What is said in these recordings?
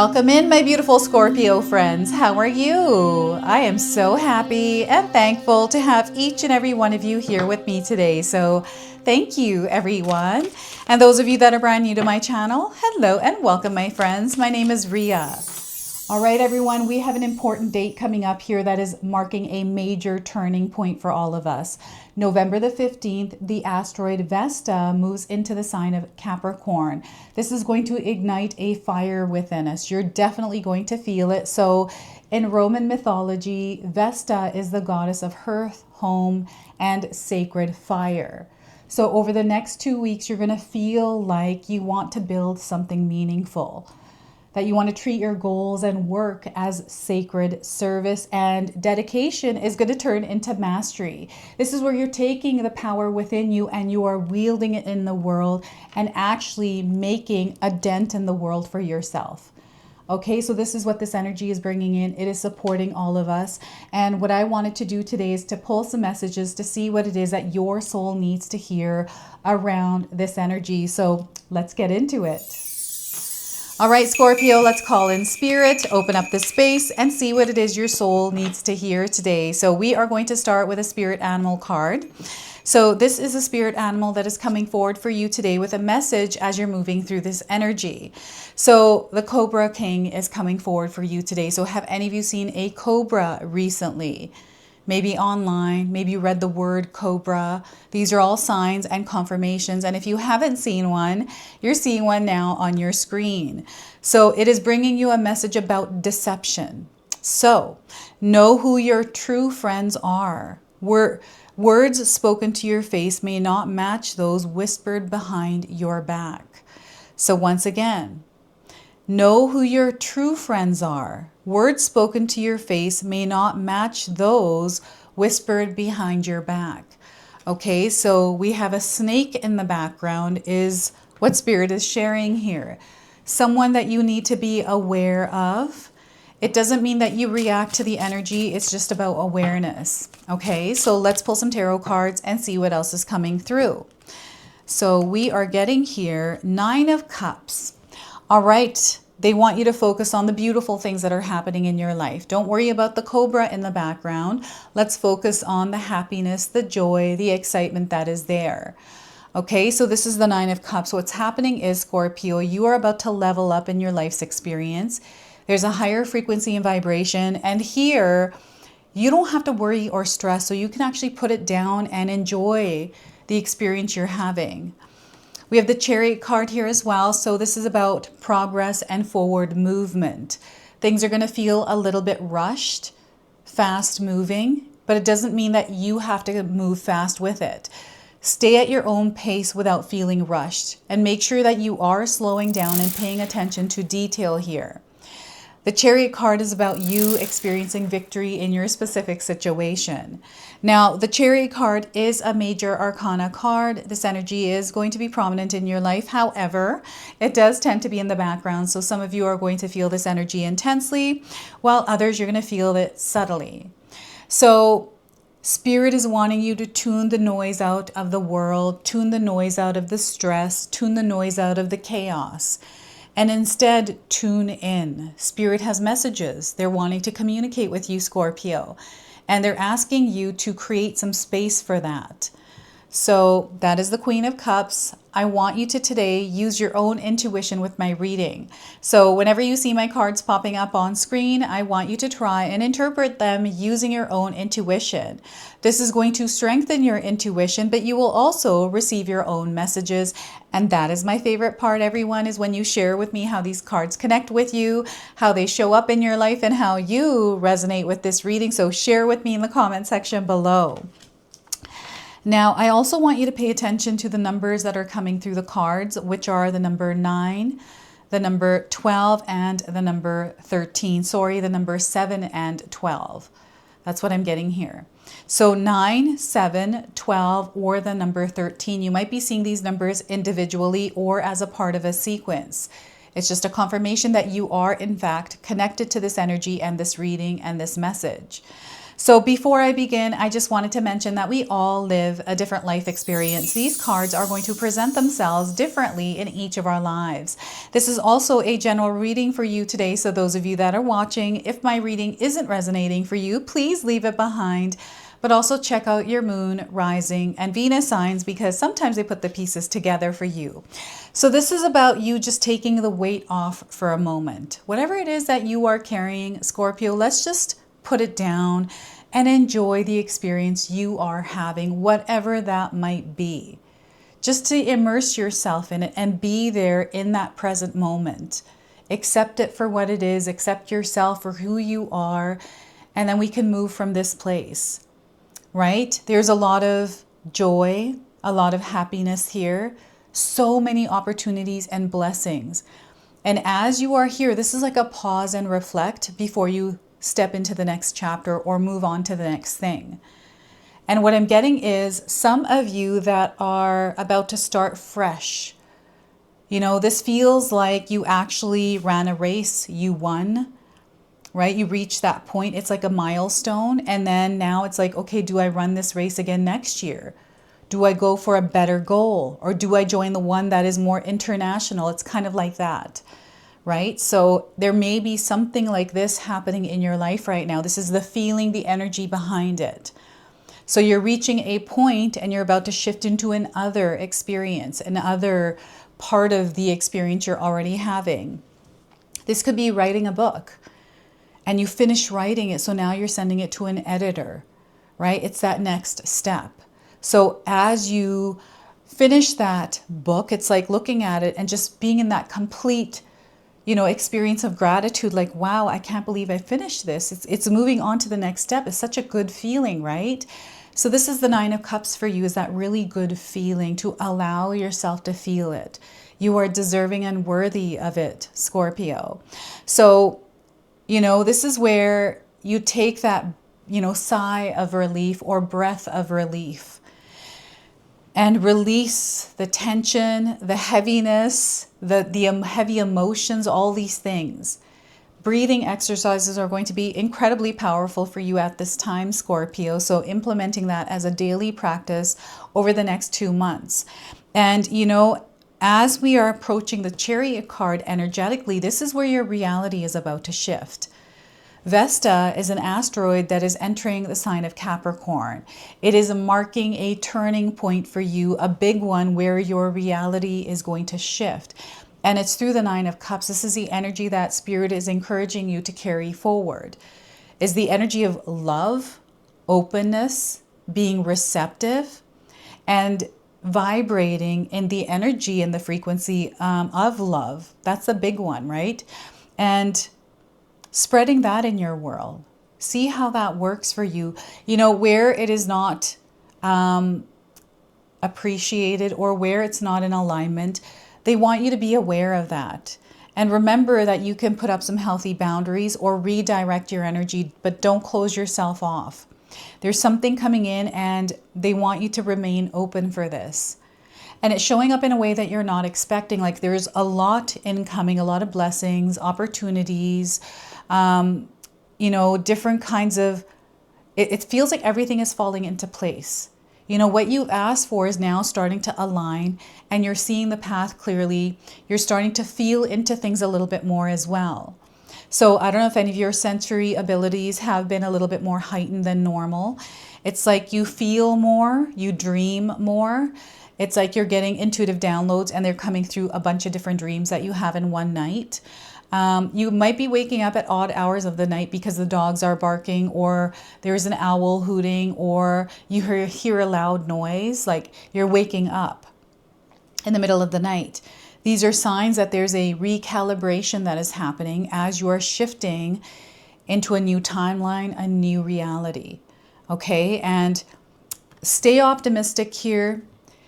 Welcome in, my beautiful Scorpio friends. How are you? I am so happy and thankful to have each and every one of you here with me today. So thank you, everyone. And those of you that are brand new to my channel, hello and welcome, my friends. My name is Ria. All right, everyone, we have an important date coming up here that is marking a major turning point for all of us. November the 15th, the asteroid Vesta moves into the sign of Capricorn. This is going to ignite a fire within us. You're definitely going to feel it. So in Roman mythology, Vesta is the goddess of hearth, home, and sacred fire. So over the next 2 weeks, you're going to feel like you want to build something meaningful, that you want to treat your goals and work as sacred service, and dedication is going to turn into mastery. This is where you're taking the power within you and you are wielding it in the world and actually making a dent in the world for yourself. Okay, so this is what this energy is bringing in. It is supporting all of us. And what I wanted to do today is to pull some messages to see what it is that your soul needs to hear around this energy. So let's get into it. All right, Scorpio, let's call in spirit, open up the space and see what it is your soul needs to hear today. So we are going to start with a spirit animal card. So this is a spirit animal that is coming forward for you today with a message as you're moving through this energy. So the Cobra King is coming forward for you today. So have any of you seen a cobra recently? Maybe online, maybe you read the word cobra. These are all signs and confirmations. And if you haven't seen one, you're seeing one now on your screen. So it is bringing you a message about deception. So know who your true friends are. Words spoken to your face may not match those whispered behind your back. So once again, know who your true friends are. Words spoken to your face may not match those whispered behind your back. Okay, so we have a snake in the background is what Spirit is sharing here. Someone that you need to be aware of. It doesn't mean that you react to the energy. It's just about awareness. Okay, so let's pull some tarot cards and see what else is coming through. So we are getting here 9 of Cups. All right. They want you to focus on the beautiful things that are happening in your life. Don't worry about the cobra in the background. Let's focus on the happiness, the joy, the excitement that is there. Okay, so this is the 9 of Cups. What's happening is, Scorpio, you are about to level up in your life's experience. There's a higher frequency and vibration. And here, you don't have to worry or stress. So you can actually put it down and enjoy the experience you're having. We have the Chariot card here as well. So this is about progress and forward movement. Things are going to feel a little bit rushed, fast moving, but it doesn't mean that you have to move fast with it. Stay at your own pace without feeling rushed, and make sure that you are slowing down and paying attention to detail here. The Chariot card is about you experiencing victory in your specific situation. Now, the Chariot card is a major arcana card. This energy is going to be prominent in your life. However, it does tend to be in the background. So some of you are going to feel this energy intensely, while others you're going to feel it subtly. So Spirit is wanting you to tune the noise out of the world, tune the noise out of the stress, tune the noise out of the chaos. And instead, tune in. Spirit has messages. They're wanting to communicate with you, Scorpio. And they're asking you to create some space for that. So that is the Queen of Cups. I want you to today use your own intuition with my reading. So whenever you see my cards popping up on screen, I want you to try and interpret them using your own intuition. This is going to strengthen your intuition, but you will also receive your own messages. And that is my favorite part, everyone, is when you share with me how these cards connect with you, how they show up in your life, and how you resonate with this reading. So share with me in the comment section below. Now, I also want you to pay attention to the numbers that are coming through the cards, which are the number 9, the number 12, and the number 13. Sorry, the number 7 and 12. That's what I'm getting here. So 9, 7, 12, or the number 13. You might be seeing these numbers individually or as a part of a sequence. It's just a confirmation that you are, in fact, connected to this energy and this reading and this message. So before I begin, I just wanted to mention that we all live a different life experience. These cards are going to present themselves differently in each of our lives. This is also a general reading for you today. So those of you that are watching, if my reading isn't resonating for you, please leave it behind. But also check out your moon, rising, and Venus signs, because sometimes they put the pieces together for you. So this is about you just taking the weight off for a moment. Whatever it is that you are carrying, Scorpio, let's just put it down and enjoy the experience you are having, whatever that might be. Just to immerse yourself in it and be there in that present moment. Accept it for what it is, accept yourself for who you are, and then we can move from this place, right? There's a lot of joy, a lot of happiness here, so many opportunities and blessings. And as you are here, this is like a pause and reflect before you step into the next chapter or move on to the next thing. And what I'm getting is some of you that are about to start fresh. You know, this feels like you actually ran a race, you won, right? You reached that point. It's like a milestone. And then now it's like, okay, do I run this race again next year? Do I go for a better goal? Or do I join the one that is more international? It's kind of like that. Right? So there may be something like this happening in your life right now. This is the feeling, the energy behind it. So you're reaching a point and you're about to shift into another experience, another part of the experience you're already having. This could be writing a book and you finish writing it. So now you're sending it to an editor, right? It's that next step. So as you finish that book, it's like looking at it and just being in that complete experience of gratitude, like, wow, I can't believe I finished this. It's moving on to the next step. It's such a good feeling, right? So this is the Nine of Cups for you, is that really good feeling to allow yourself to feel it. You are deserving and worthy of it, Scorpio. So, this is where you take that, sigh of relief or breath of relief and release the tension, the heaviness, the heavy emotions, all these things. Breathing exercises are going to be incredibly powerful for you at this time, Scorpio. So implementing that as a daily practice over the next 2 months. And, as we are approaching the Chariot card energetically, this is where your reality is about to shift. Vesta is an asteroid that is entering the sign of Capricorn. It is marking a turning point for you, a big one where your reality is going to shift. And it's through the Nine of Cups. This is the energy that Spirit is encouraging you to carry forward. Is the energy of love, openness, being receptive, and vibrating in the energy and the frequency of love. That's a big one, right? And spreading that in your world. See how that works for you. Where it is not appreciated or where it's not in alignment, they want you to be aware of that. And remember that you can put up some healthy boundaries or redirect your energy, but don't close yourself off. There's something coming in and they want you to remain open for this. And it's showing up in a way that you're not expecting. Like there's a lot incoming, a lot of blessings, opportunities, different kinds of, it feels like everything is falling into place. What you asked for is now starting to align and you're seeing the path clearly. You're starting to feel into things a little bit more as well. So I don't know if any of your sensory abilities have been a little bit more heightened than normal. It's like you feel more, you dream more. It's like you're getting intuitive downloads and they're coming through a bunch of different dreams that you have in one night. You might be waking up at odd hours of the night because the dogs are barking or there's an owl hooting or you hear a loud noise, like you're waking up in the middle of the night. These are signs that there's a recalibration that is happening as you are shifting into a new timeline, a new reality. Okay, and stay optimistic here.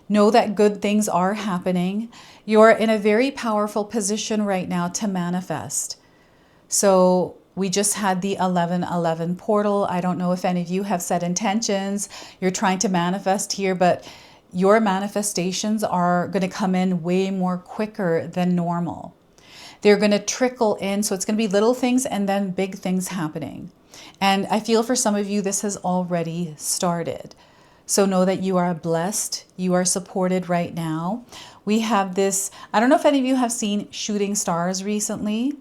Know that good things are happening. You're in a very powerful position right now to manifest. So we just had the 1111 portal. I don't know if any of you have set intentions. You're trying to manifest here, but your manifestations are going to come in way more quicker than normal. They're going to trickle in. So it's going to be little things and then big things happening. And I feel for some of you, this has already started. So know that you are blessed. You are supported right now. We have this, I don't know if any of you have seen shooting stars recently.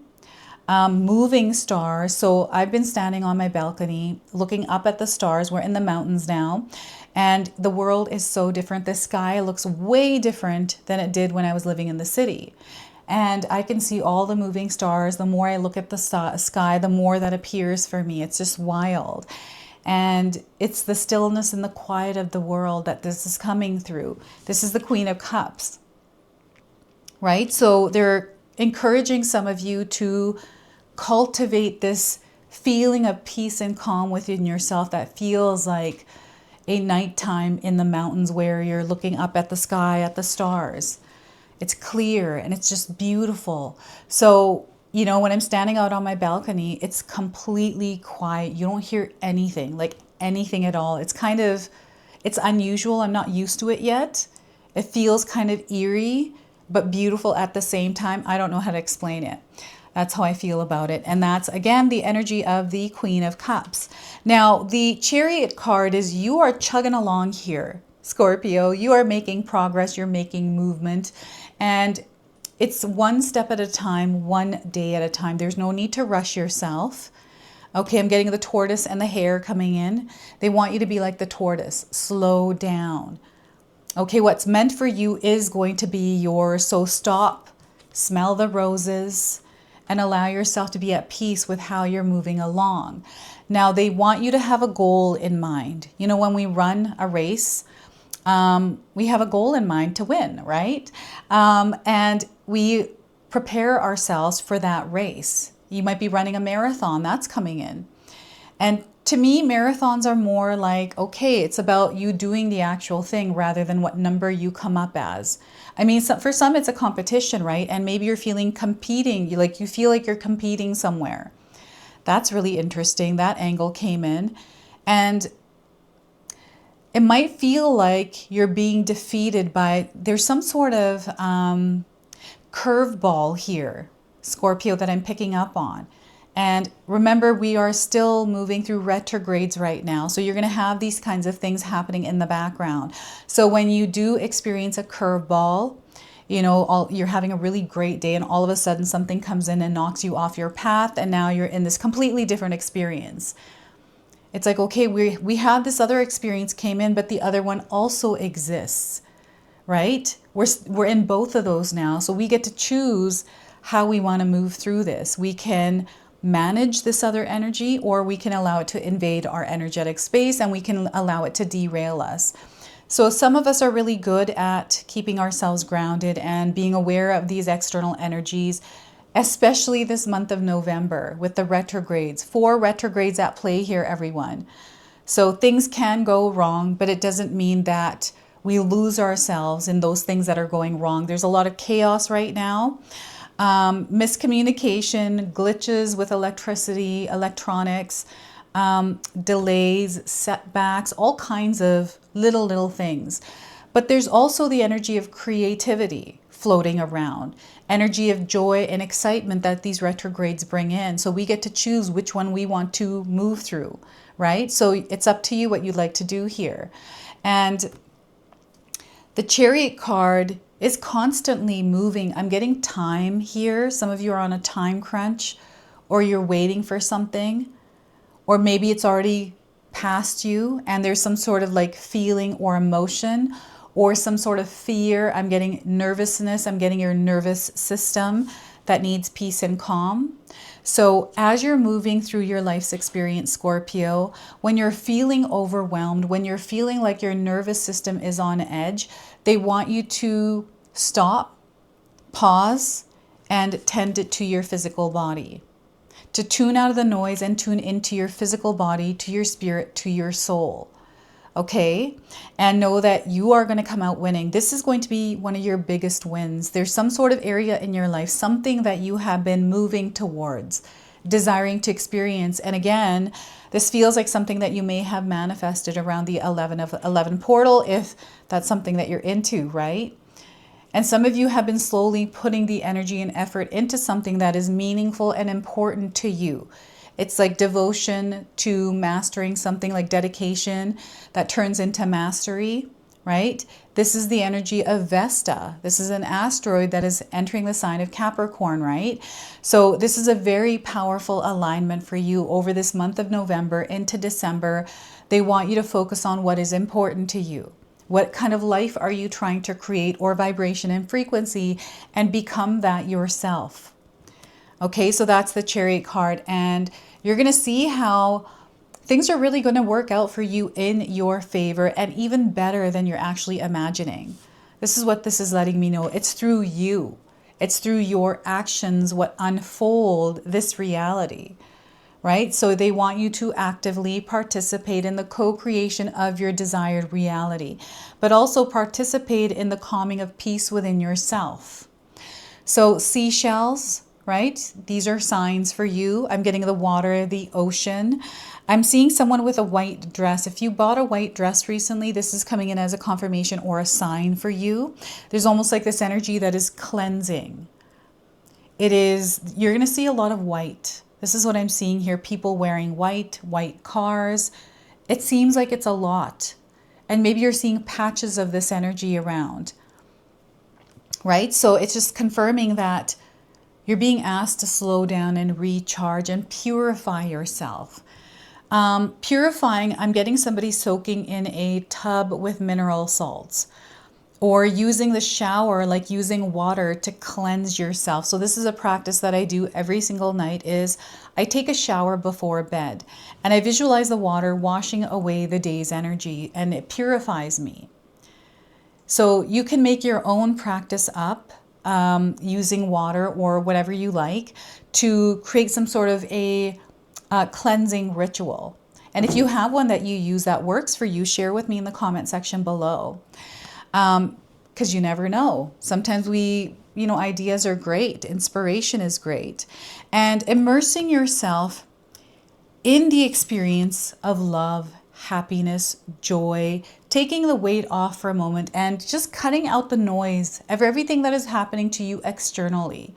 Moving stars. So I've been standing on my balcony looking up at the stars. We're in the mountains now, and the world is so different. The sky looks way different than it did when I was living in the city. And I can see all the moving stars. The more I look at the sky, the more that appears for me. It's just wild. And it's the stillness and the quiet of the world that this is coming through. This is the Queen of Cups, right? So they're encouraging some of you to cultivate this feeling of peace and calm within yourself that feels like a nighttime in the mountains where you're looking up at the sky, at the stars. It's clear and it's just beautiful. So, you know, when I'm standing out on my balcony, it's completely quiet. You don't hear anything, like anything at all. It's unusual. I'm not used to it yet. It feels kind of eerie, but beautiful at the same time. I don't know how to explain it. That's how I feel about it. And that's, again, the energy of the Queen of Cups. Now, the Chariot card is you are chugging along here, Scorpio. You are making progress. You're making movement. And it's one step at a time, one day at a time. There's no need to rush yourself. Okay, I'm getting the tortoise and the hare coming in. They want you to be like the tortoise. Slow down. Okay, what's meant for you is going to be yours. So stop, smell the roses, and allow yourself to be at peace with how you're moving along. Now, they want you to have a goal in mind. You know, when we run a race, we have a goal in mind to win, right? And we prepare ourselves for that race. You might be running a marathon, that's coming in. And to me, marathons are more like, okay, it's about you doing the actual thing rather than what number you come up as. I mean, for some, it's a competition, right? And maybe you're feeling competing, you feel like you're competing somewhere. That's really interesting. That angle came in. And it might feel like you're being defeated by, there's some sort of curveball here, Scorpio, that I'm picking up on. And remember, we are still moving through retrogrades right now. So you're going to have these kinds of things happening in the background. So when you do experience a curveball, you know, you're having a really great day and all of a sudden something comes in and knocks you off your path. And now you're in this completely different experience. It's like, okay, we had this other experience came in, but the other one also exists, right? We're in both of those now. So we get to choose how we want to move through this. We can manage this other energy, or we can allow it to invade our energetic space, and we can allow it to derail us. So some of us are really good at keeping ourselves grounded and being aware of these external energies, especially this month of November with the retrogrades. 4 retrogrades at play here, everyone. So things can go wrong, but it doesn't mean that we lose ourselves in those things that are going wrong. There's a lot of chaos right now. Miscommunication, glitches with electricity, electronics, delays, setbacks, all kinds of little things. But there's also the energy of creativity floating around, energy of joy and excitement that these retrogrades bring in. So we get to choose which one we want to move through, right? So it's up to you what you'd like to do here. And the Chariot card is constantly moving. I'm getting time here. Some of you are on a time crunch, or you're waiting for something, or maybe it's already past you and there's some sort of like feeling or emotion or some sort of fear. I'm getting nervousness. I'm getting your nervous system that needs peace and calm. So as you're moving through your life's experience, Scorpio, when you're feeling overwhelmed, when you're feeling like your nervous system is on edge, they want you to stop, pause, and tend it to your physical body. To tune out of the noise and tune into your physical body, to your spirit, to your soul. Okay? And know that you are going to come out winning. This is going to be one of your biggest wins. There's some sort of area in your life, something that you have been moving towards, desiring to experience. And again, this feels like something that you may have manifested around the 11 of 11 portal, if that's something that you're into, right? And some of you have been slowly putting the energy and effort into something that is meaningful and important to you. It's like devotion to mastering something, like dedication that turns into mastery, right? This is the energy of Vesta. This is an asteroid that is entering the sign of Capricorn, right? So this is a very powerful alignment for you over this month of November into December. They want you to focus on what is important to you. What kind of life are you trying to create, or vibration and frequency, and become that yourself. Okay, so that's the Chariot card, and you're going to see how things are really going to work out for you in your favor, and even better than you're actually imagining. This is what this is letting me know. It's through you. It's through your actions what unfold this reality, right? So they want you to actively participate in the co-creation of your desired reality, but also participate in the calming of peace within yourself. So seashells, right? These are signs for you. I'm getting the water, the ocean. I'm seeing someone with a white dress. If you bought a white dress recently, this is coming in as a confirmation or a sign for you. There's almost like this energy that is cleansing. It is, you're going to see a lot of white. This is what I'm seeing here. People wearing white, white cars. It seems like it's a lot. And maybe you're seeing patches of this energy around, right? So it's just confirming that you're being asked to slow down and recharge and purify yourself. Purifying, I'm getting somebody soaking in a tub with mineral salts, or using the shower, like using water to cleanse yourself. So this is a practice that I do every single night. Is I take a shower before bed, and I visualize the water washing away the day's energy, and it purifies me. So you can make your own practice up, using water or whatever you like to create some sort of a cleansing ritual. And if you have one that you use that works for you, share with me in the comment section below. Because you never know. Sometimes ideas are great. Inspiration is great. And immersing yourself in the experience of love, happiness, joy, taking the weight off for a moment and just cutting out the noise of everything that is happening to you externally.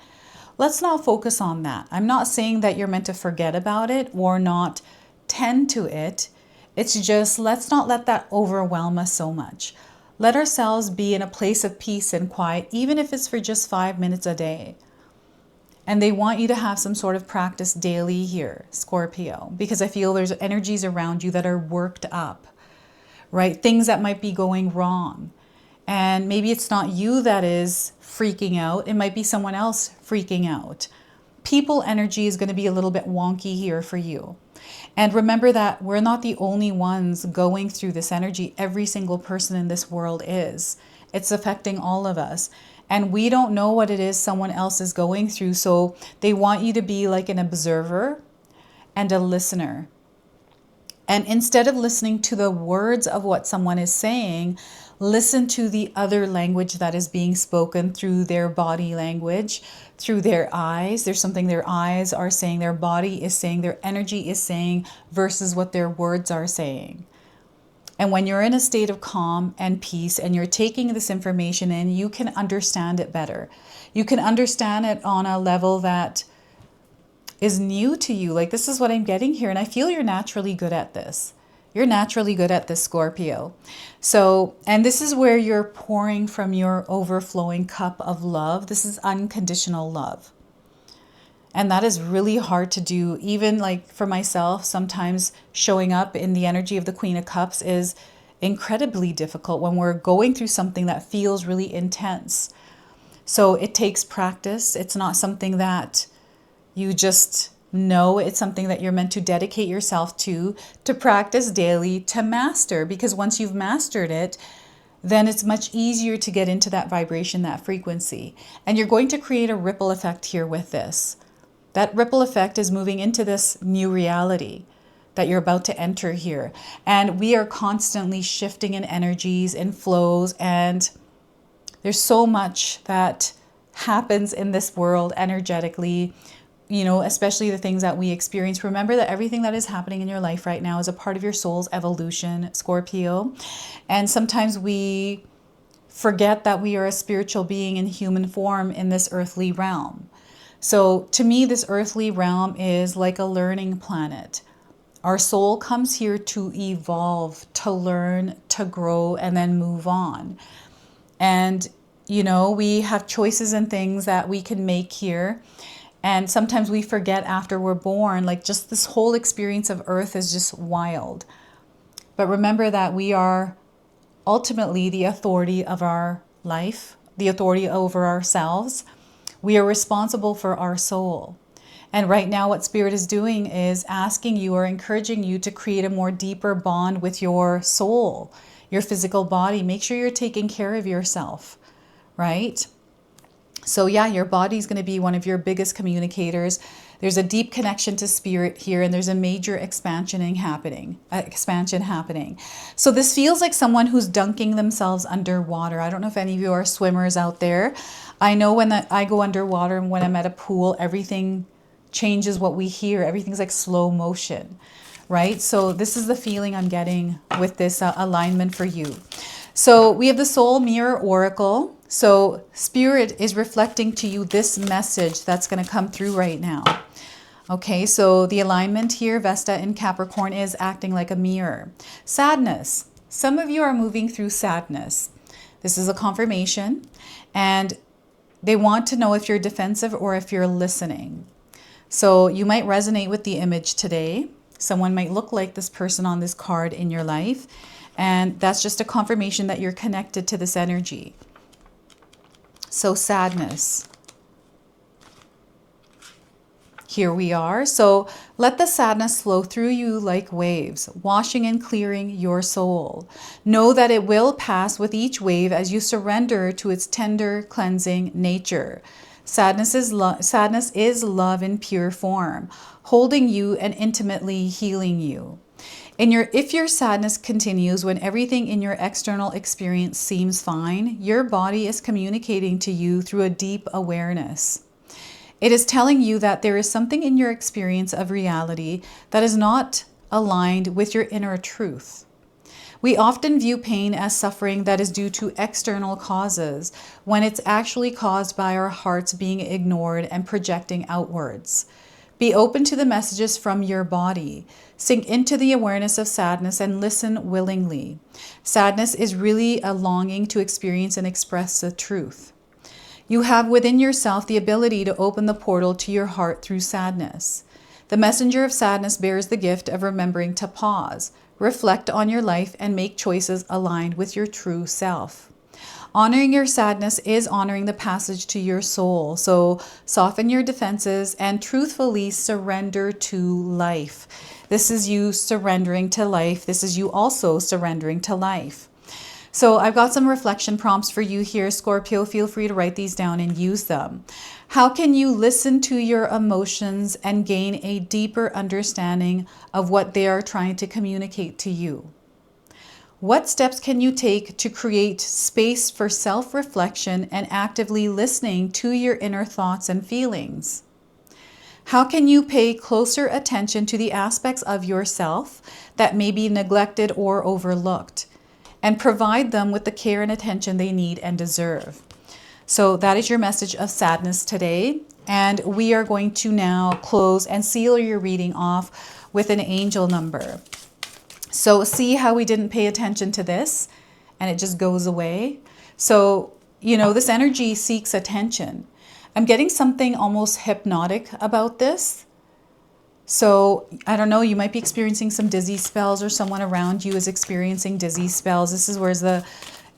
Let's not focus on that. I'm not saying that you're meant to forget about it or not tend to it. It's just, let's not let that overwhelm us so much. Let ourselves be in a place of peace and quiet, even if it's for just 5 minutes a day. And they want you to have some sort of practice daily here, Scorpio, because I feel there's energies around you that are worked up, right? Things that might be going wrong. And maybe it's not you that is freaking out. It might be someone else freaking out. People energy is going to be a little bit wonky here for you. And remember that we're not the only ones going through this energy. Every single person in this world is. It's affecting all of us. And we don't know what it is someone else is going through. So they want you to be like an observer and a listener. And instead of listening to the words of what someone is saying, listen to the other language that is being spoken through their body language, through their eyes. There's something their eyes are saying, their body is saying, their energy is saying, versus what their words are saying. And when you're in a state of calm and peace and you're taking this information in, you can understand it better. You can understand it on a level that is new to you. Like, this is what I'm getting here. And I feel you're naturally good at this. You're naturally good at this, Scorpio. So, and this is where you're pouring from your overflowing cup of love. This is unconditional love. And that is really hard to do. Even like for myself, sometimes showing up in the energy of the Queen of Cups is incredibly difficult when we're going through something that feels really intense. So it takes practice. It's not something that you just know. It's something that you're meant to dedicate yourself to practice daily, to master. Because once you've mastered it, then it's much easier to get into that vibration, that frequency. And you're going to create a ripple effect here with this. That ripple effect is moving into this new reality that you're about to enter here. And we are constantly shifting in energies and flows. And there's so much that happens in this world energetically, especially the things that we experience. Remember that everything that is happening in your life right now is a part of your soul's evolution, Scorpio. And sometimes we forget that we are a spiritual being in human form in this earthly realm. So to me, this earthly realm is like a learning planet. Our soul comes here to evolve, to learn, to grow, and then move on. And, you know, we have choices and things that we can make here. And sometimes we forget after we're born, like just this whole experience of earth is just wild. But remember that we are ultimately the authority of our life, the authority over ourselves. We are responsible for our soul. And right now what Spirit is doing is asking you or encouraging you to create a more deeper bond with your soul, your physical body. Make sure you're taking care of yourself, right? So yeah, your body is going to be one of your biggest communicators. There's a deep connection to spirit here, and there's a major expansion happening. So this feels like someone who's dunking themselves underwater. I don't know if any of you are swimmers out there. I know when I go underwater and when I'm at a pool, everything changes what we hear. Everything's like slow motion, right? So this is the feeling I'm getting with this alignment for you. So we have the Soul Mirror Oracle. So Spirit is reflecting to you this message that's going to come through right now. Okay, so the alignment here, Vesta in Capricorn, is acting like a mirror. Sadness. Some of you are moving through sadness. This is a confirmation, and they want to know if you're defensive or if you're listening. So you might resonate with the image today. Someone might look like this person on this card in your life, and that's just a confirmation that you're connected to this energy. So sadness. Here we are. So let the sadness flow through you like waves, washing and clearing your soul. Know that it will pass with each wave as you surrender to its tender, cleansing nature. Sadness is love in pure form, holding you and intimately healing you. If your sadness continues when everything in your external experience seems fine, your body is communicating to you through a deep awareness. It is telling you that there is something in your experience of reality that is not aligned with your inner truth. We often view pain as suffering that is due to external causes, when it's actually caused by our hearts being ignored and projecting outwards. Be open to the messages from your body. Sink into the awareness of sadness and listen willingly. Sadness is really a longing to experience and express the truth. You have within yourself the ability to open the portal to your heart through sadness. The messenger of sadness bears the gift of remembering to pause, reflect on your life, and make choices aligned with your true self. Honoring your sadness is honoring the passage to your soul. So soften your defenses and truthfully surrender to life. This is you surrendering to life. This is you also surrendering to life. So I've got some reflection prompts for you here, Scorpio. Feel free to write these down and use them. How can you listen to your emotions and gain a deeper understanding of what they are trying to communicate to you? What steps can you take to create space for self-reflection and actively listening to your inner thoughts and feelings? How can you pay closer attention to the aspects of yourself that may be neglected or overlooked, and provide them with the care and attention they need and deserve? So that is your message of sadness today. And we are going to now close and seal your reading off with an angel number. So see how we didn't pay attention to this and it just goes away. So, you know, this energy seeks attention. I'm getting something almost hypnotic about this. So I don't know, you might be experiencing some dizzy spells, or someone around you is experiencing dizzy spells. This is where's the,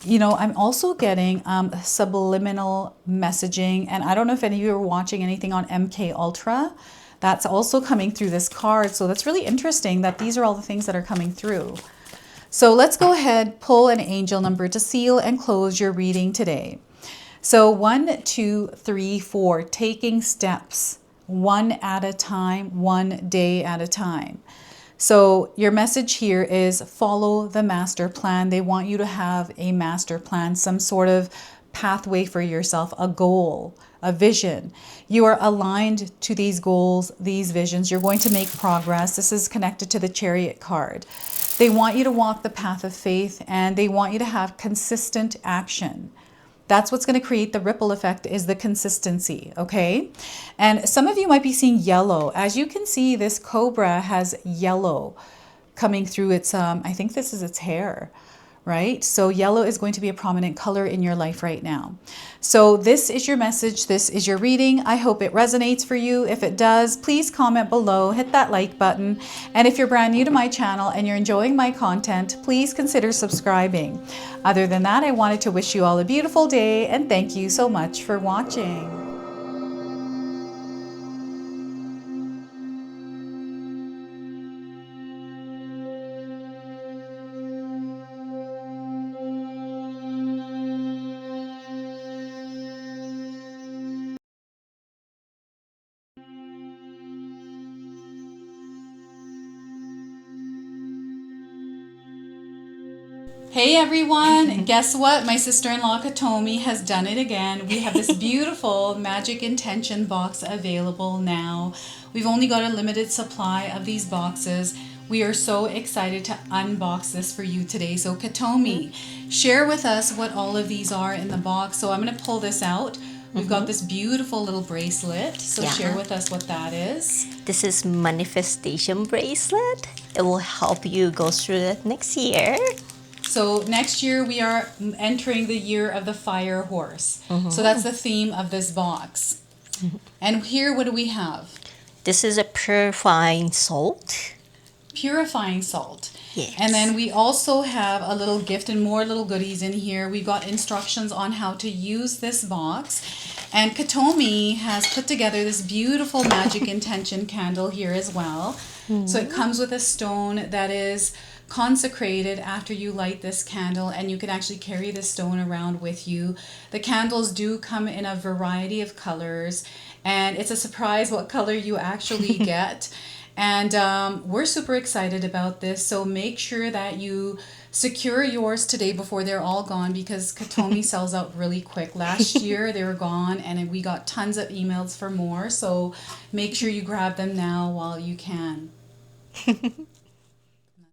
you know, I'm also getting subliminal messaging. And I don't know if any of you are watching anything on MK Ultra. That's also coming through this card. So that's really interesting that these are all the things that are coming through. So let's go ahead, pull an angel number to seal and close your reading today. So 1, 2, 3, 4, taking steps, one at a time, one day at a time. So your message here is follow the master plan. They want you to have a master plan, some sort of pathway for yourself, a goal, a vision. You are aligned to these goals, these visions. You're going to make progress. This is connected to the Chariot card. They want you to walk the path of faith, and they want you to have consistent action. That's what's going to create the ripple effect, is the consistency, okay? And some of you might be seeing yellow. As you can see, this cobra has yellow coming through its, I think this is its hair, right? So yellow is going to be a prominent color in your life right now. So this is your message. This is your reading. I hope it resonates for you. If it does, please comment below, hit that like button. And if you're brand new to my channel and you're enjoying my content, please consider subscribing. Other than that, I wanted to wish you all a beautiful day and thank you so much for watching. Hey everyone, guess what? My sister-in-law Katomi has done it again. We have this beautiful magic intention box available now. We've only got a limited supply of these boxes. We are so excited to unbox this for you today. So Katomi, share with us what all of these are in the box. So I'm going to pull this out. We've got this beautiful little bracelet. So share with us what that is. This is manifestation bracelet. It will help you go through it next year. So next year we are entering the year of the fire horse. So that's the theme of this box. And here, what do we have? This is a purifying salt. Purifying salt. Yes. And then we also have a little gift and more little goodies in here. We've got instructions on how to use this box. And Katomi has put together this beautiful magic intention candle here as well. So it comes with a stone that is consecrated after you light this candle, and you can actually carry this stone around with you. The candles do come in a variety of colors, and it's a surprise what color you actually get. And we're super excited about this, so make sure that you secure yours today before they're all gone, because Katomi sells out really quick. Last year they were gone and we got tons of emails for more, so make sure you grab them now while you can.